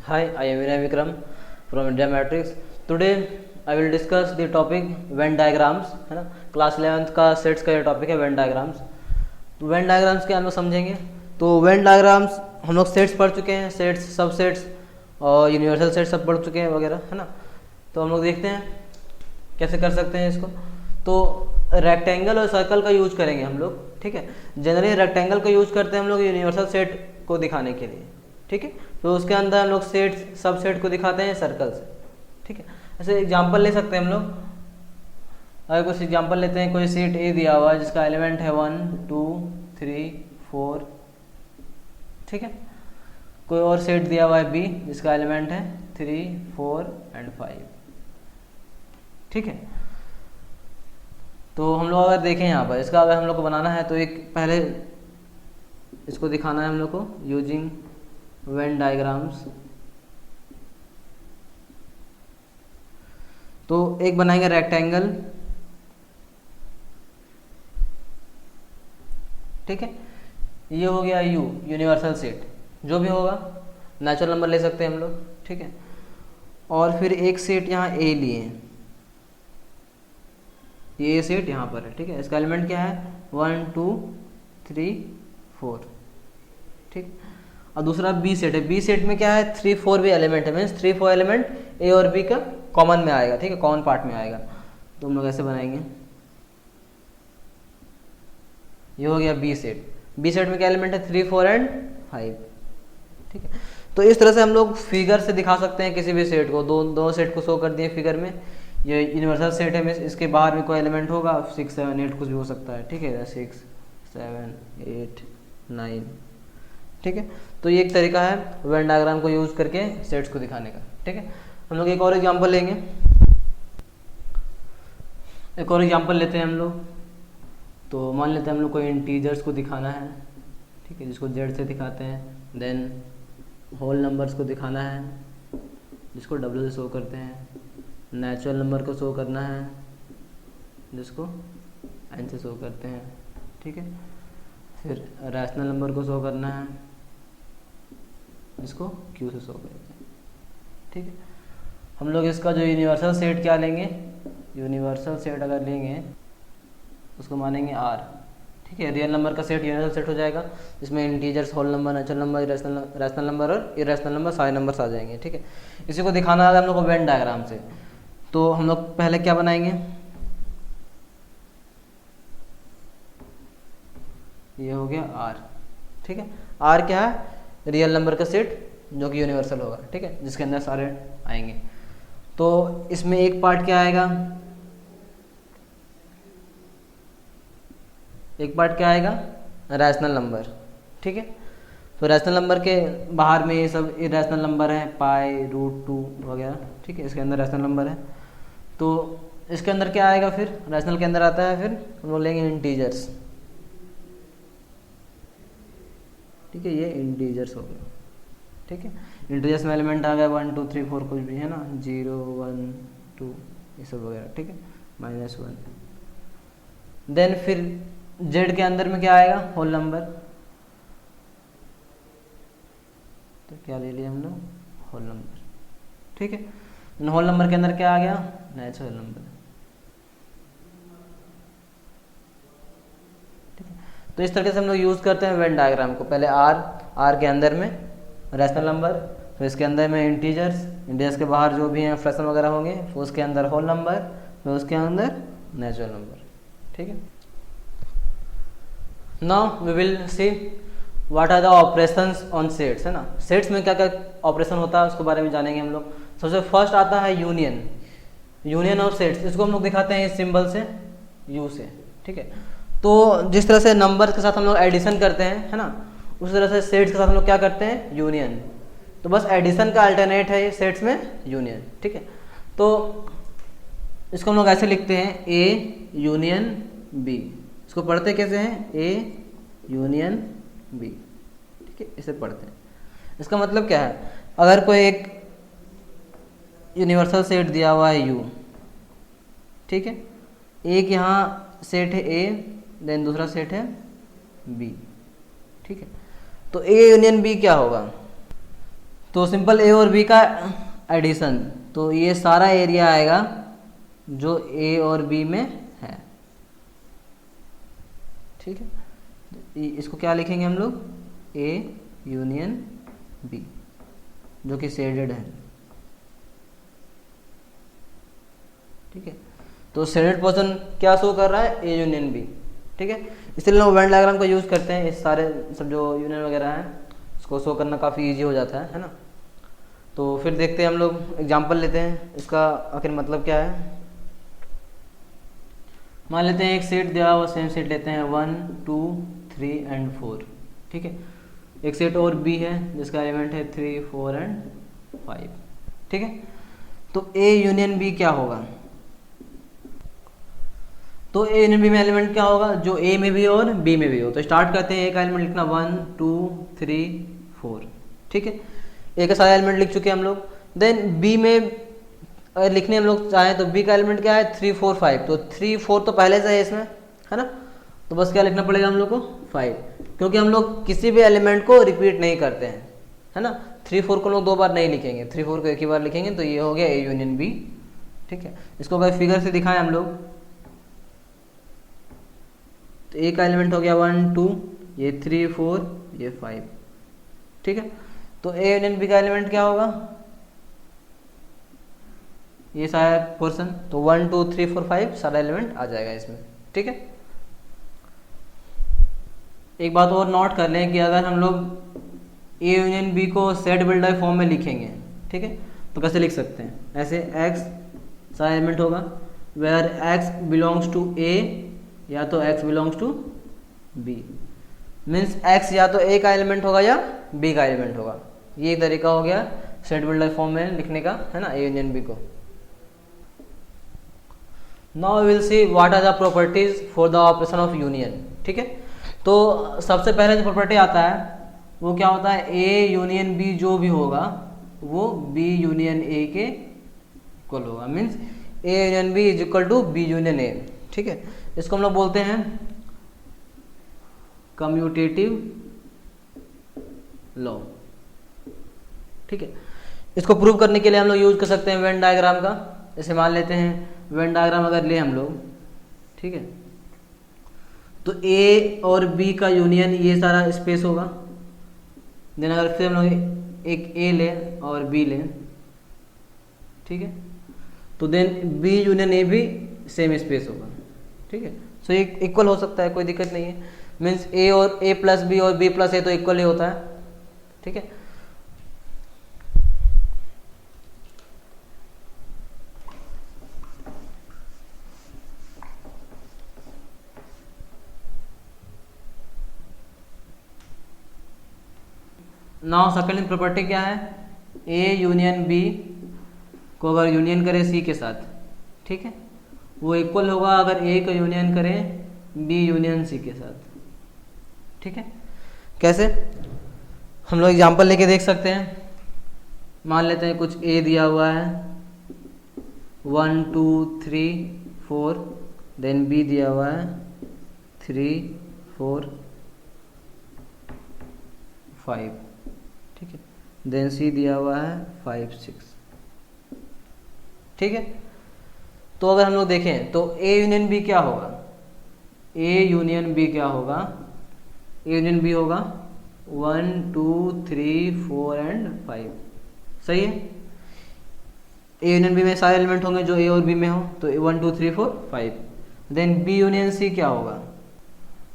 Hi, I am Vinay Vikram from India Matrix. Today I will discuss the topic Venn diagrams, है ना। Class 11th का sets का ये topic है Venn diagrams। तो Venn diagrams के हम लोग समझेंगे। तो Venn diagrams हम लोग सेट्स पढ़ चुके हैं, सेट्स, सब सेट्स और यूनिवर्सल सेट्स सब पढ़ चुके हैं वगैरह, है ना। तो हम लोग देखते हैं कैसे कर सकते हैं इसको। तो रेक्टेंगल और सर्कल का यूज करेंगे हम लोग, ठीक है। जनरली रेक्टेंगल का यूज करते हैं हम लोग यूनिवर्सल सेट को दिखाने के लिए, ठीक है। तो उसके अंदर हम लोग सेट सब सेट को दिखाते हैं सर्कल से, ठीक है। ऐसे एग्जांपल ले सकते हैं हम लोग। अगर कुछ एग्जांपल लेते हैं, कोई सेट ए दिया हुआ है जिसका एलिमेंट है 1 2 3 4, ठीक है। कोई और सेट दिया हुआ है बी जिसका एलिमेंट है 3 4 एंड 5, ठीक है। तो हम लोग अगर देखें यहाँ पर, इसका अगर हम लोग को बनाना है तो एक पहले इसको दिखाना है हम लोग को यूजिंग वेन डायग्राम्स। तो एक बनाएंगे रेक्टेंगल, ठीक है। ये हो गया यू, यूनिवर्सल सेट, जो भी होगा नेचुरल नंबर ले सकते हैं हम लोग, ठीक है। और फिर एक सेट यहाँ ए लिए, ये सेट यहाँ पर है, ठीक है। इसका एलिमेंट क्या है 1 2 3 4, ठीक। और दूसरा बी सेट है, बी सेट में क्या है 3 4 भी एलिमेंट है, मीन्स 3 4 एलिमेंट ए और बी का कॉमन में आएगा, ठीक है, कॉमन पार्ट में आएगा। तो हम लोग ऐसे बनाएंगे, ये हो गया बी सेट। बी सेट में क्या एलिमेंट है 3 4 एंड 5, ठीक है। तो इस तरह से हम लोग फिगर से दिखा सकते हैं किसी भी सेट को। दो सेट को शो कर दिए फिगर में। ये यूनिवर्सल सेट है, मीन्स इसके बाहर में कोई एलिमेंट होगा 6 7 8 कुछ भी हो सकता है, ठीक है, 6 7 8 9, ठीक है। तो ये एक तरीका है वेन डायग्राम को यूज करके सेट्स को दिखाने का, ठीक है। हम लोग एक और एग्जांपल लेंगे, एक और एग्जांपल लेते हैं हम लोग। तो मान लेते हैं हम लोग को इंटीजर्स को दिखाना है, ठीक है, जिसको जेड से दिखाते हैं। देन होल नंबर्स को दिखाना है, जिसको डब्ल्यू से शो करते हैं। नेचुरल नंबर को शो करना है, जिसको एन से शो करते हैं, ठीक है। फिर रैशनल नंबर को शो करना है, जिसको क्यू से शो करते हैं, ठीक है। हम लोग इसका जो यूनिवर्सल सेट क्या लेंगे, यूनिवर्सल सेट अगर लेंगे उसको मानेंगे आर, ठीक है। रियल नंबर का सेट यूनिवर्सल सेट हो जाएगा, जिसमें integers, whole number, natural number, rational number और इरेशनल नंबर सारे नंबर्स आ जाएंगे, ठीक है। इसी को दिखाना है हम लोग को वेन डायग्राम से। तो हम लोग पहले क्या बनाएंगे, ये हो गया आर, ठीक है। आर क्या है, रियल नंबर का सेट जो कि यूनिवर्सल होगा, ठीक है, जिसके अंदर सारे आएंगे। तो इसमें एक पार्ट क्या आएगा, एक पार्ट क्या आएगा रैशनल नंबर, ठीक है। तो रैशनल नंबर के बाहर में ये सब इरेशनल नंबर है, पाई रूट 2 वगैरह, ठीक है, इसके अंदर रैशनल नंबर है। तो इसके अंदर क्या आएगा, फिर रैशनल के अंदर आता है, फिर हम लोग लेंगे इंटीजर्स, ठीक है, ये इंटीजर्स हो गया, ठीक है। इंटीजर्स में एलिमेंट आ गया 1 2 3 4 कुछ भी है ना, 0 1 2 ये सब वगैरह, ठीक है, -1। देन फिर जेड के अंदर में क्या आएगा, होल नंबर। तो क्या ले लिया हम लोग, होल नंबर, ठीक है। होल नंबर के अंदर क्या आ गया, नेचुरल नंबर, ठीक है। तो इस तरीके से हम लोग यूज करते हैं वेन डायग्राम को। पहले आर के अंदर में रैशनल नंबर, फिर इसके अंदर में इंटीजर्स के बाहर जो भी हैं फ्रैक्शन वगैरह होंगे, फिर उसके अंदर होल नंबर, फिर उसके अंदर नेचुरल नंबर, ठीक है। Now we will see what are the operations on sets, है ना। सेट्स में क्या क्या ऑपरेशन होता है उसके बारे में जानेंगे हम लोग। सबसे फर्स्ट आता है यूनियन, यूनियन ऑफ सेट्स। इसको हम लोग दिखाते हैं इस सिंबल से, यू से, ठीक है। तो जिस तरह से नंबर्स के साथ हम लोग एडिशन करते हैं, है ना, उस तरह से सेट्स के साथ हम लोग क्या करते हैं, यूनियन। तो बस एडिशन का अल्टरनेट है ये सेट्स में यूनियन, ठीक है। तो इसको हम लोग ऐसे लिखते हैं ए यूनियन बी। इसको पढ़ते कैसे हैं, ए यूनियन बी, ठीक है, इसे पढ़ते हैं। इसका मतलब क्या है, अगर कोई एक यूनिवर्सल सेट दिया हुआ है यू, ठीक है, एक यहाँ सेट है ए, देन दूसरा सेट है बी, ठीक है। तो ए यूनियन बी क्या होगा, तो सिंपल ए और बी का एडिशन, तो ये सारा एरिया आएगा जो ए और बी में है, ठीक है। इसको क्या लिखेंगे हम लोग, ए यूनियन बी, जो कि शेडेड है, ठीक है। तो शेडेड पोर्शन क्या शो कर रहा है, ए यूनियन बी, ठीक है। इसलिए लोग वेन डायग्राम का यूज़ करते हैं, इस सारे सब जो यूनियन वगैरह हैं इसको शो करना काफ़ी इजी हो जाता है ना। तो फिर देखते हैं हम लोग एग्जांपल लेते हैं, इसका आखिर मतलब क्या है। मान लेते हैं एक सेट दिया हुआ, सेम सेट लेते हैं 1 2 3 एंड 4, ठीक है। एक सेट और बी है जिसका एलिमेंट है 3 4 एंड 5, ठीक है। तो ए यूनियन बी क्या होगा, तो ए यूनियन बी में एलिमेंट क्या होगा, जो ए में भी और बी में भी हो। तो स्टार्ट करते हैं, ए का एलिमेंट लिखना 1 2 3 4, ठीक है। ए का सारा एलिमेंट लिख चुके हैं हम लोग। देन बी में अगर लिखने हम लोग चाहें तो बी का एलिमेंट क्या है 3 4 5, तो 3 4 तो पहले से है इसमें, है ना। तो बस क्या लिखना पड़ेगा हम लोग को 5, क्योंकि हम लोग किसी भी एलिमेंट को रिपीट नहीं करते हैं, है ना। 3 4 को लोग 2 बार नहीं लिखेंगे, 3 4 को एक ही बार लिखेंगे। तो ये हो गया ए यूनियन बी, ठीक है। इसको अगर फिगर से दिखाएं हम लोग, तो ए का एलिमेंट हो गया 1 2, ये 3 4, ये 5, ठीक है। तो ए यूनियन बी का एलिमेंट क्या होगा, ये सारा पोर्शन, तो 1 2 3 4 5 सारा एलिमेंट आ जाएगा इसमें, ठीक है। एक बात और नोट कर लें कि अगर हम लोग ए यूनियन बी को सेट बिल्डर फॉर्म में लिखेंगे, ठीक है, तो कैसे लिख सकते हैं, ऐसे x सारा एलिमेंट होगा where x belongs to a या तो x belongs to b, means x या तो a का एलिमेंट होगा या b का एलिमेंट होगा। ये एक तरीका हो गया सेट बिल्डर फॉर्म में लिखने का, है ना, ए यूनियन बी को। Now we will see what are the properties for the operation of union, ठीक है। तो सबसे पहले जो प्रॉपर्टी आता है वो क्या होता है, ए यूनियन बी जो भी होगा वो बी यूनियन ए के इक्वल होगा, means A union B is equal to B union A, ठीक है। इसको हम लोग बोलते हैं कम्यूटेटिव लॉ, ठीक है। इसको प्रूव करने के लिए हम लोग यूज कर सकते हैं वेन डायग्राम का। जैसे मान लेते हैं वेन डायग्राम अगर ले हम लोग, ठीक है, तो ए और बी का यूनियन ये सारा स्पेस होगा। देन अगर फिर हम लोग एक ए लें और बी लें, ठीक है, तो देन बी यूनियन ए भी सेम स्पेस होगा, ठीक है। सो ये इक्वल हो सकता है, कोई दिक्कत नहीं है। मीन्स ए और ए प्लस बी और बी प्लस ए तो इक्वल ही होता है, ठीक है। नाउ सेकंड प्रॉपर्टी क्या है, ए यूनियन बी को अगर यूनियन करें सी के साथ, ठीक है, वो इक्वल होगा अगर ए को यूनियन करें बी यूनियन सी के साथ, ठीक है। कैसे, हम लोग एग्जांपल लेके देख सकते हैं। मान लेते हैं कुछ ए दिया हुआ है 1 2 3 4, देन बी दिया हुआ है 3 4 5, ठीक है, देन सी दिया हुआ है 5 6, ठीक है। तो अगर हम लोग देखें तो ए यूनियन बी क्या होगा, ए यूनियन बी क्या होगा, ए यूनियन बी होगा 1 2 3 4 एंड 5, सही है। ए यूनियन बी में सारे एलिमेंट होंगे जो ए और बी में हो, तो 1 2 3 4 5। देन बी यूनियन सी क्या होगा,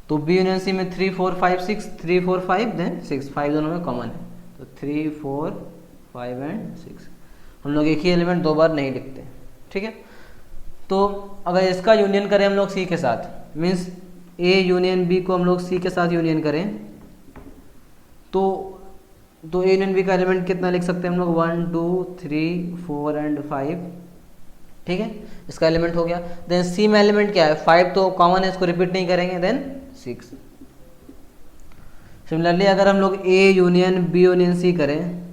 तो बी यूनियन सी में 3 4 5 6, 3 4 5 देन 6, 5 दोनों में कॉमन है, तो 3 4 5 एंड 6। हम लोग एक ही एलिमेंट 2 बार नहीं लिखते, ठीक है। तो अगर इसका यूनियन करें हम लोग सी के साथ, मीन्स ए यूनियन बी को हम लोग सी के साथ यूनियन करें, तो ए यूनियन बी का एलिमेंट कितना लिख सकते हैं हम लोग 1 2 3 4 एंड 5, ठीक है, इसका एलिमेंट हो गया। देन सी में एलिमेंट क्या है 5, तो कॉमन है, इसको रिपीट नहीं करेंगे, देन 6। सिमिलरली अगर हम लोग A union B union C करें,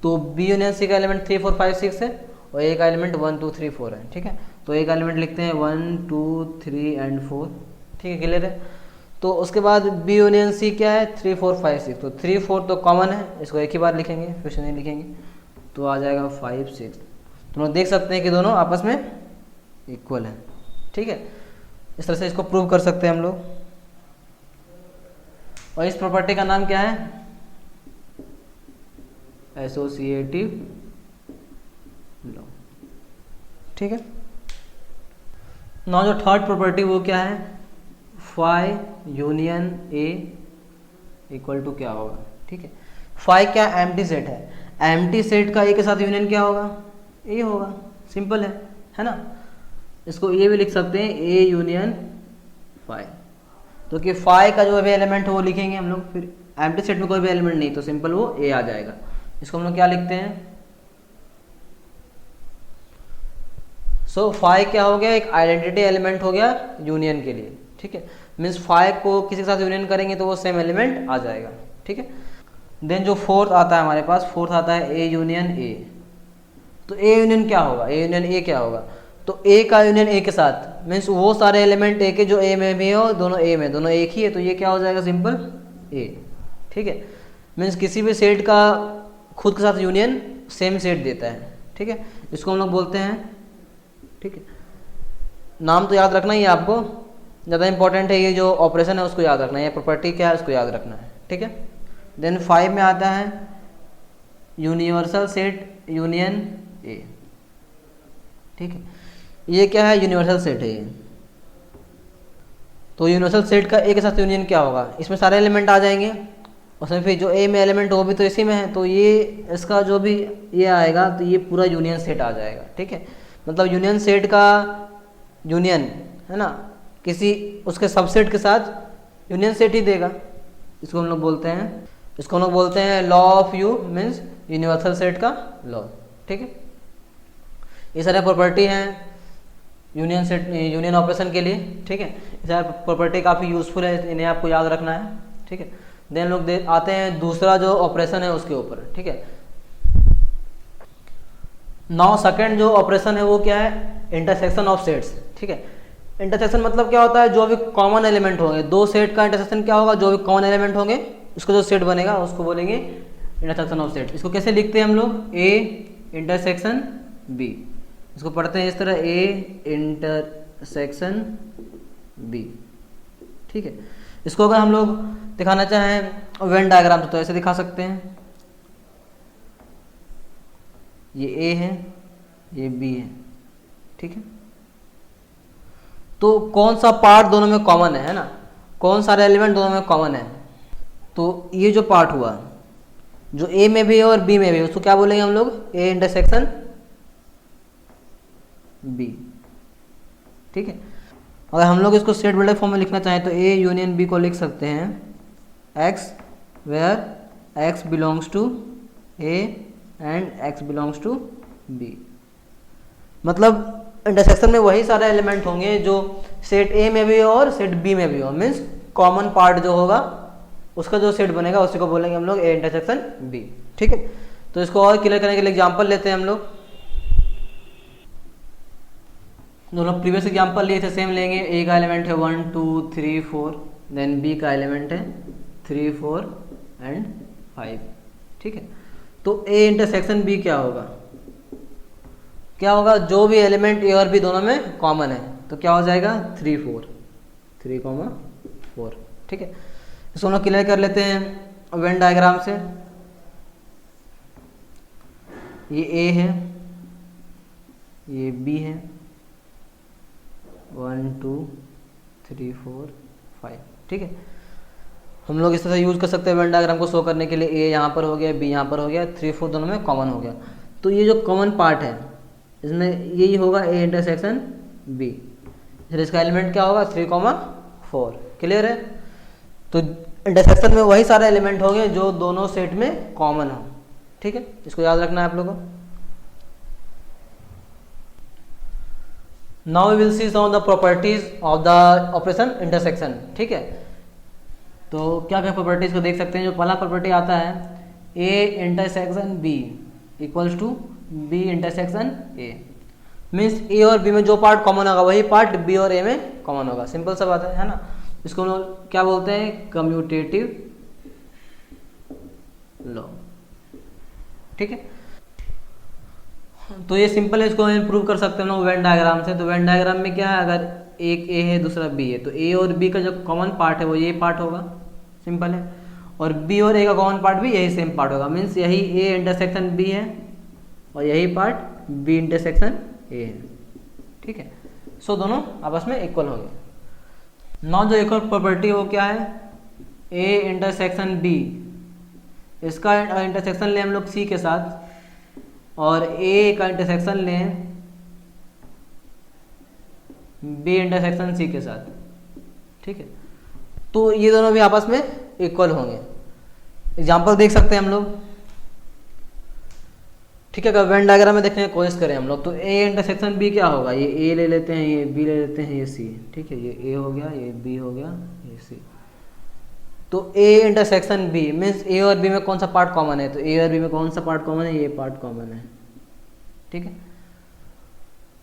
तो बी यूनियन सी का एलिमेंट 3 4 5 6 है और ए का एलिमेंट 1 2 3 4 है, ठीक है। तो ए का एलिमेंट लिखते हैं 1 2 3 एंड 4, ठीक है, क्लियर है। तो उसके बाद बी यूनियन सी क्या है, 3 4 5 6, तो 3 4 तो कॉमन है, इसको एक ही बार लिखेंगे, फिर से नहीं लिखेंगे, तो आ जाएगा 5 6। तो लोग देख सकते हैं कि दोनों आपस में इक्वल है। ठीक है, इस तरह से इसको प्रूव कर सकते हैं हम लोग। और इस प्रॉपर्टी का नाम क्या है, एसोसिएटिव लॉ। ठीक है, नाउ जो थर्ड प्रॉपर्टी वो क्या है, phi union A equal to क्या होगा। ठीक है, फाई क्या एम्प्टी सेट है, एम्प्टी सेट का ए के साथ यूनियन क्या होगा, ए होगा, सिंपल है ना। इसको ये भी लिख सकते हैं ए यूनियन फाई, तो कि फाई का जो भी एलिमेंट है वो लिखेंगे हम लोग, फिर एम्प्टी सेट में कोई भी एलिमेंट नहीं तो सिंपल वो ए आ जाएगा। इसको हम लोग क्या लिखते हैं, सो फाई क्या हो गया, एक आइडेंटिटी एलिमेंट हो गया यूनियन के लिए। ठीक है, मीन्स फाई को किसी के साथ यूनियन करेंगे तो वो सेम एलिमेंट आ जाएगा। ठीक है, देन जो फोर्थ आता है हमारे पास, फोर्थ आता है ए यूनियन ए। तो ए यूनियन क्या होगा, ए यूनियन ए क्या होगा, तो ए का यूनियन ए के साथ मीन्स वो सारे एलिमेंट ए के जो ए में भी हो, दोनों ए में, दोनों एक ही है, तो ये क्या हो जाएगा, सिंपल ए। ठीक है, मीन्स किसी भी सेट का खुद के साथ यूनियन सेम सेट देता है। ठीक है, इसको हम लोग बोलते हैं, ठीक है, नाम तो याद रखना ही है आपको, ज़्यादा इंपॉर्टेंट है ये जो ऑपरेशन है उसको याद रखना है, ये प्रॉपर्टी क्या है उसको याद रखना है। ठीक है, देन 5 में आता है यूनिवर्सल सेट यूनियन ए। ठीक है, ये क्या है, यूनिवर्सल सेट है ये। तो यूनिवर्सल सेट का ए के साथ यूनियन क्या होगा, इसमें सारे एलिमेंट आ जाएंगे, उसमें फिर जो ए में एलिमेंट हो भी तो इसी में है, तो ये इसका जो भी ये आएगा तो ये पूरा यूनियन सेट आ जाएगा। ठीक है, मतलब यूनियन सेट का यूनियन है ना किसी उसके सबसेट के साथ यूनियन सेट ही देगा, इसको हम लोग बोलते हैं, इसको हम लोग बोलते हैं law of you, means universal set का लॉ। ठीक है, ये सारे प्रॉपर्टी हैं यूनियन सेट, यूनियन ऑपरेशन के लिए। ठीक है, ये सारे प्रॉपर्टी काफ़ी यूजफुल है, इन्हें आपको याद रखना है। ठीक है, देन लोग आते हैं दूसरा जो ऑपरेशन है उसके ऊपर। ठीक है, नाउ सेकंड जो ऑपरेशन है वो क्या है, इंटरसेक्शन ऑफ सेट्स। ठीक है, इंटरसेक्शन मतलब क्या होता है, जो भी कॉमन एलिमेंट होंगे, दो सेट का इंटरसेक्शन क्या होगा, जो भी कॉमन एलिमेंट होंगे उसका जो सेट बनेगा उसको बोलेंगे इंटरसेक्शन ऑफ सेट। इसको कैसे लिखते हैं हम लोग, ए इंटरसेक्शन बी, इसको पढ़ते हैं इस तरह, ए इंटरसेक्शन बी। ठीक है, इसको अगर हम लोग दिखाना चाहें वेन डायग्राम तो ऐसे दिखा सकते हैं, ये ए है, ये बी है। ठीक है, तो कौन सा पार्ट दोनों में कॉमन है ना, कौन सारे एलिमेंट दोनों में कॉमन है, तो ये जो पार्ट हुआ जो ए में भी है और बी में भी है उसको क्या बोलेंगे हम लोग, ए इंटरसेक्शन बी। ठीक है, अगर हम लोग इसको सेट बिल्डर फॉर्म में लिखना चाहें तो ए यूनियन बी को लिख सकते हैं x where x belongs to A and x belongs to B. मतलब इंटरसेक्शन में वही सारे एलिमेंट होंगे जो सेट ए में भी हो और सेट बी में भी हो, मीन्स कॉमन पार्ट जो होगा उसका जो सेट बनेगा उसी को बोलेंगे हम लोग ए इंटरसेक्शन बी। ठीक है, तो इसको और क्लियर करने के लिए एग्जांपल लेते हैं हम लोग, दोनों प्रीवियस एग्जांपल लिए थे सेम लेंगे। ए का एलिमेंट है 1 2 3 4, देन बी का एलिमेंट है 3 4 एंड 5। ठीक है, तो ए इंटरसेक्शन बी क्या होगा, क्या होगा, जो भी एलिमेंट ए और बी दोनों में कॉमन है तो क्या हो जाएगा 3 4 3, 4। ठीक है, इसको हम लोग क्लियर कर लेते हैं वेन डायग्राम से। ये ए है, ये बी है, 1 2 3 4 5। ठीक है, हम लोग इस तरह से यूज कर सकते हैं वेन डायग्राम को शो करने के लिए, ए यहाँ पर हो गया, बी यहाँ पर हो गया, 3 4 दोनों में कॉमन हो गया। तो ये जो कॉमन पार्ट है इसमें यही होगा ए इंटरसेक्शन बी, फिर इसका एलिमेंट क्या होगा 3 4। क्लियर है, तो इंटरसेक्शन में वही सारे एलिमेंट होंगे जो दोनों सेट में कॉमन हो। ठीक है, इसको याद रखना है आप लोगों को। Now we will see some of the properties of the operation intersection. ठीक है, तो क्या क्या प्रॉपर्टीज को देख सकते हैं। जो पहला प्रॉपर्टी आता है A intersection B equals to B intersection A, means A और बी में जो पार्ट कॉमन होगा वही पार्ट बी और ए में कॉमन होगा, सिंपल सा बात है ना। इसको हम लोग क्या बोलते हैं, कम्यूटेटिव लॉ। ठीक है, तो ये सिंपल है, इसको इम्प्रूव कर सकते हैं हम लोग वेन डायग्राम से। तो वेन डायग्राम में क्या है, अगर एक ए है दूसरा बी है, तो ए और बी का जो कॉमन पार्ट है वो ये पार्ट होगा, सिंपल है। और बी और ए का कॉमन पार्ट भी यही सेम पार्ट होगा, मीन्स यही ए इंटरसेक्शन बी है और यही पार्ट बी इंटरसेक्शन ए है। ठीक है, सो दोनों आपस में इक्वल हो गए। नौ जो एक और प्रॉपर्टी है वो क्या है, ए इंटरसेक्शन बी, इसका इंटरसेक्शन लें हम लोग सी के साथ, और ए का इंटरसेक्शन लें बी इंटरसेक्शन सी के साथ। ठीक है, तो ये दोनों भी आपस में इक्वल होंगे। एग्जांपल देख सकते हैं हम लोग। ठीक है, अगर वेन डायग्राम में देखने की कोशिश करें हम लोग, तो ए इंटरसेक्शन बी क्या होगा, ये ए ले लेते हैं, ये बी ले लेते हैं, ये सी। ठीक है, ये ए हो गया, ये बी हो गया, ये सी। तो ए इंटरसेक्शन बी मीन्स ए और बी में कौन सा पार्ट कॉमन है, तो ए और बी में कौन सा पार्ट कॉमन है, ये पार्ट कॉमन है। ठीक है,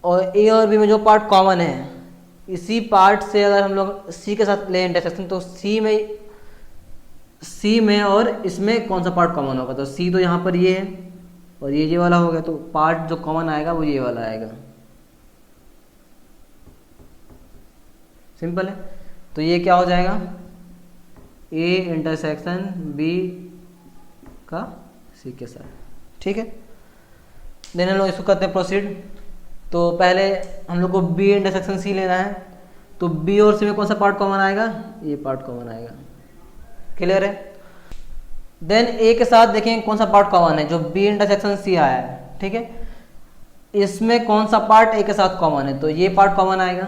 और ए और बी में जो पार्ट कॉमन है, इसी पार्ट से अगर हम लोग सी के साथ ले इंटरसेक्शन, तो सी में और इसमें कौन सा पार्ट कॉमन होगा, तो सी तो यहाँ पर ये है और ये वाला हो गया, तो पार्ट जो कॉमन आएगा वो ये वाला आएगा। सिंपल है, तो ये क्या हो जाएगा, ए इंटरसेक्शन बी का सी के साथ। ठीक है, देन हम लोग इसको करते हैं प्रोसीड। तो पहले हम लोग को बी इंटरसेक्शन सी लेना है, तो बी और सी में कौन सा पार्ट कॉमन आएगा, ये पार्ट कॉमन आएगा। क्लियर है, देन ए के साथ देखें कौन सा पार्ट कॉमन है, जो बी इंटरसेक्शन सी आया है। ठीक है, इसमें कौन सा पार्ट ए के साथ कॉमन है, तो ये पार्ट कॉमन आएगा,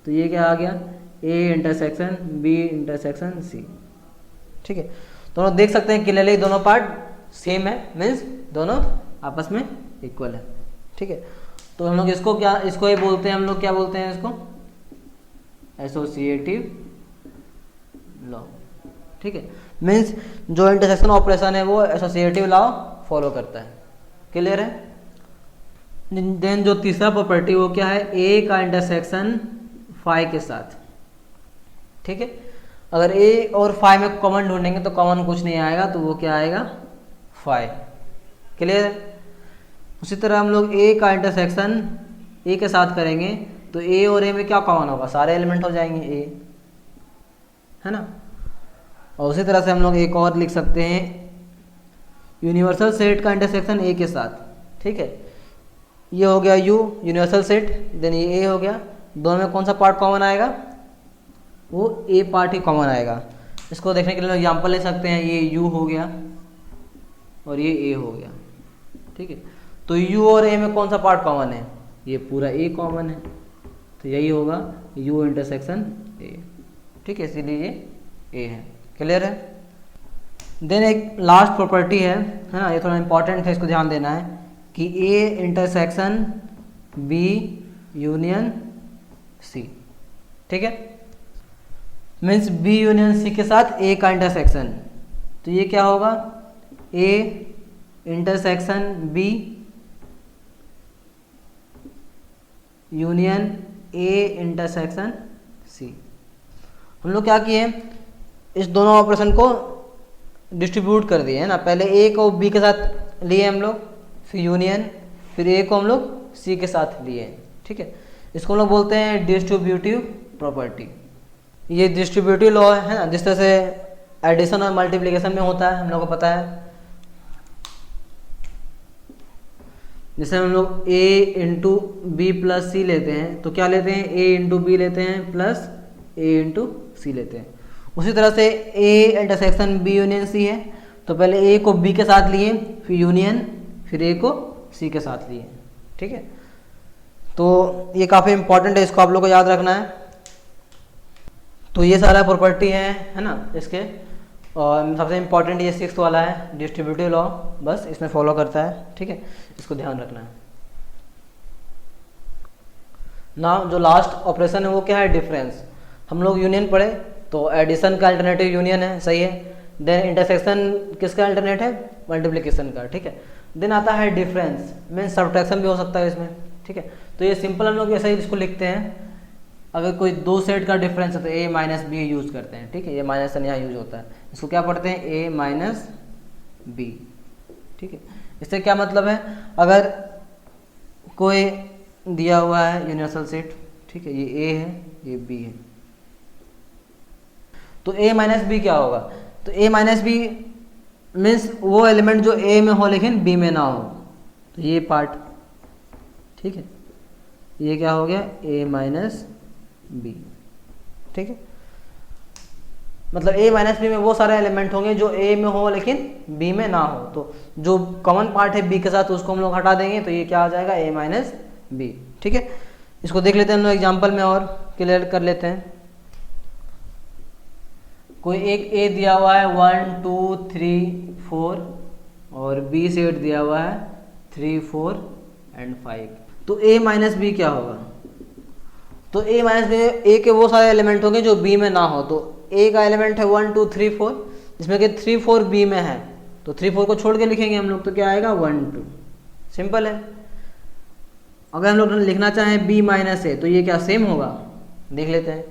तो ये क्या आ गया, A intersection B intersection C. ठीक है, तो हम देख सकते हैं क्लियरली दोनों पार्ट सेम है, मीन्स दोनों आपस में इक्वल है। ठीक है, तो हम लोग इसको क्या, इसको ये बोलते हैं हम लोग, क्या बोलते हैं इसको, एसोसिएटिव लॉ। ठीक है, मीन्स जो इंटरसेक्शन ऑपरेशन है वो एसोसिएटिव लॉ फॉलो करता है। क्लियर है, देन जो तीसरा प्रॉपर्टी वो क्या है, ए का इंटरसेक्शन फाई के साथ। ठीक है, अगर ए और फाई में कॉमन ढूंढेंगे तो कॉमन कुछ नहीं आएगा, तो वो क्या आएगा, फाई। क्लियर है, उसी तरह हम लोग ए का इंटरसेक्शन ए के साथ करेंगे, तो ए और ए में क्या कॉमन होगा, सारे एलिमेंट हो जाएंगे ए, है ना। और उसी तरह से हम लोग एक और लिख सकते हैं, यूनिवर्सल सेट का इंटरसेक्शन ए के साथ। ठीक है, ये हो गया यू यूनिवर्सल सेट, देन ये ए हो गया, दोनों में कौन सा पार्ट कॉमन आएगा, वो ए पार्ट ही कॉमन आएगा। इसको देखने के लिए हम एग्जाम्पल ले सकते हैं, ये यू हो गया और ये ए हो गया। ठीक है, तो यू और ए में कौन सा पार्ट कॉमन है, ये पूरा ए कॉमन है, तो यही होगा यू इंटरसेक्शन ए। ठीक है, इसीलिए ये ए है। क्लियर है, देन एक लास्ट प्रॉपर्टी है ना, ये थोड़ा इंपॉर्टेंट है, इसको ध्यान देना है कि A intersection B union C. ठीक है, मीन्स बी यूनियन सी के साथ ए का इंटरसेक्शन, तो ये क्या होगा, A intersection B union A intersection C. हम लोग क्या किए, इस दोनों ऑपरेशन को डिस्ट्रीब्यूट कर दिए है ना, पहले ए को बी के साथ लिए हम लोग, फिर यूनियन, फिर ए को हम लोग सी के साथ लिए। ठीक है, इसको हम लोग बोलते हैं डिस्ट्रीब्यूटिव प्रॉपर्टी। ये डिस्ट्रीब्यूटिव लॉ है ना, जिस तरह से एडिशन और मल्टीप्लिकेशन में होता है, हम लोग को पता है। जैसे हम लोग a इंटू बी प्लस सी लेते हैं, तो क्या लेते हैं, a इंटू बी लेते हैं प्लस a इंटू सी लेते हैं। उसी तरह से a intersection b union c है, तो पहले a को b के साथ लिए, फिर यूनियन, फिर a को c के साथ लिए। ठीक है, तो ये काफ़ी इंपॉर्टेंट है, इसको आप लोग को याद रखना है। तो ये सारा प्रॉपर्टी है ना इसके, और सबसे इम्पॉर्टेंट ये 6th वाला है डिस्ट्रीब्यूटिव लॉ, बस इसमें फॉलो करता है। ठीक है, इसको ध्यान रखना है ना। जो लास्ट ऑपरेशन है वो क्या है, डिफरेंस। हम लोग यूनियन पढ़े, तो एडिशन का अल्टरनेटिव यूनियन है, सही है। देन इंटरसेक्शन किसका अल्टरनेट है, मल्टीप्लिकेशन का। ठीक है, देन आता है डिफरेंस, मीन्स सब्ट्रैक्शन भी हो सकता है इसमें। ठीक है, तो ये सिंपल हम लोग ऐसे ही इसको लिखते हैं, अगर कोई दो सेट का डिफरेंस है तो ए माइनस बी यूज करते हैं, ठीक है, ये माइनस साइन यहाँ यूज होता है, इसको क्या पढ़ते हैं, ए माइनस बी, ठीक है। इससे क्या मतलब है, अगर कोई दिया हुआ है यूनिवर्सल सेट, ठीक है, ये ए है ये बी है, तो ए माइनस बी क्या होगा, तो ए माइनस बी मीन्स वो एलिमेंट जो ए में हो लेकिन बी में ना हो, तो ये पार्ट, ठीक है, ये क्या हो गया, ए माइनस बी, ठीक है। मतलब ए माइनस बी में वो सारे एलिमेंट होंगे जो ए में हो लेकिन बी में ना हो, तो जो कॉमन पार्ट है बी के साथ उसको हम लोग हटा देंगे, तो ये क्या आ जाएगा, ए माइनस बी, ठीक है। इसको देख लेते हैं हम लोग एग्जाम्पल में और क्लियर कर लेते हैं। कोई एक ए दिया हुआ है 1 2 3 4 और बी सेट दिया हुआ है 3 4 एंड 5, तो ए माइनस बी क्या होगा, तो ए माइनस बी ए के वो सारे एलिमेंट होंगे जो बी में ना हो, तो ए का एलिमेंट है 1 2 3 4 जिसमें कि 3 4 बी में है, तो 3 4 को छोड़ के लिखेंगे हम लोग, तो क्या आएगा 1 2, सिंपल है। अगर हम लोग लिखना चाहें बी माइनस ए तो ये क्या सेम होगा, देख लेते हैं।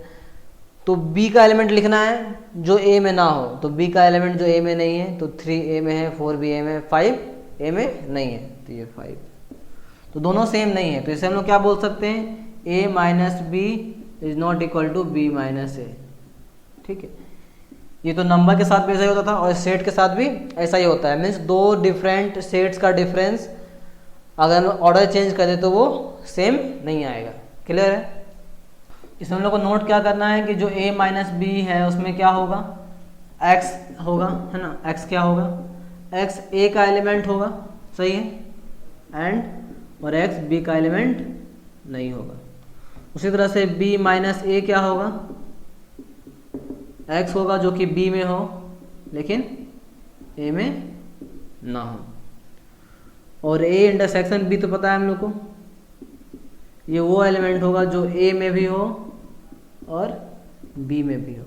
तो बी का एलिमेंट लिखना है जो ए में ना हो, तो बी का एलिमेंट जो ए में नहीं है, तो 3 ए में है, 4 बी ए में, 5 ए में नहीं है, तो ये 5, तो दोनों सेम नहीं है, तो इसे हम लोग क्या बोल सकते हैं, A minus B is not equal to B minus A, ठीक है। ये तो नंबर के साथ भी ऐसा ही होता था और सेट के साथ भी ऐसा ही होता है, मीन्स दो डिफरेंट सेट्स का डिफरेंस अगर ऑर्डर चेंज करें तो वो सेम नहीं आएगा, क्लियर है। इसमें हम लोग को नोट क्या करना है कि जो a माइनस बी है उसमें क्या होगा, x होगा, है ना, x क्या होगा, x a का एलिमेंट होगा, सही है, एंड और x b का एलिमेंट नहीं होगा। उसी तरह से b माइनस a क्या होगा, x होगा जो कि b में हो लेकिन a में ना हो, और a इंटरसेक्शन b तो पता है हम लोग को, ये वो एलिमेंट होगा जो a में भी हो और b में भी हो।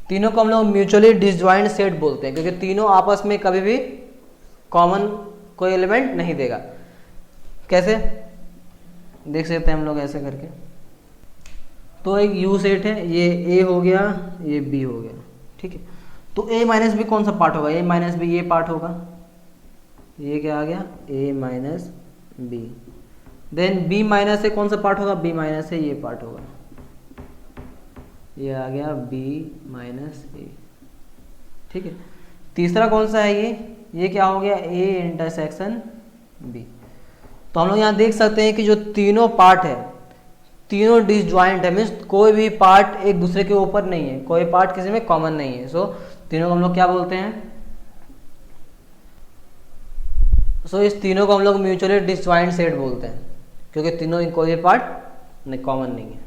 तीनों को हम लोग म्यूचुअली डिसजॉइंट सेट बोलते हैं क्योंकि तीनों आपस में कभी भी कॉमन कोई एलिमेंट नहीं देगा। कैसे देख सकते हैं हम लोग, ऐसे करके, तो एक u सेट है, ये a हो गया, ये b हो गया, ठीक है। तो a माइनस बी कौन सा पार्ट होगा, a माइनस बी ये पार्ट होगा, ये क्या आ गया, a minus B. Then b minus से कौन सा पार्ट होगा, b माइनस से ये पार्ट होगा, ये आ गया b माइनस ए, ठीक है। तीसरा कौन सा है, ये क्या हो गया, a इंटरसेक्शन b। तो हम लोग यहाँ देख सकते हैं कि जो तीनों पार्ट है तीनों डिसजॉइंट है, मीन्स कोई भी पार्ट एक दूसरे के ऊपर नहीं है, कोई पार्ट किसी में कॉमन नहीं है, सो तीनों को हम लोग क्या बोलते हैं, इस तीनों को हम लोग म्यूचुअली डिसजॉइंट सेट बोलते हैं क्योंकि तीनों कोई भी पार्ट कॉमन नहीं है।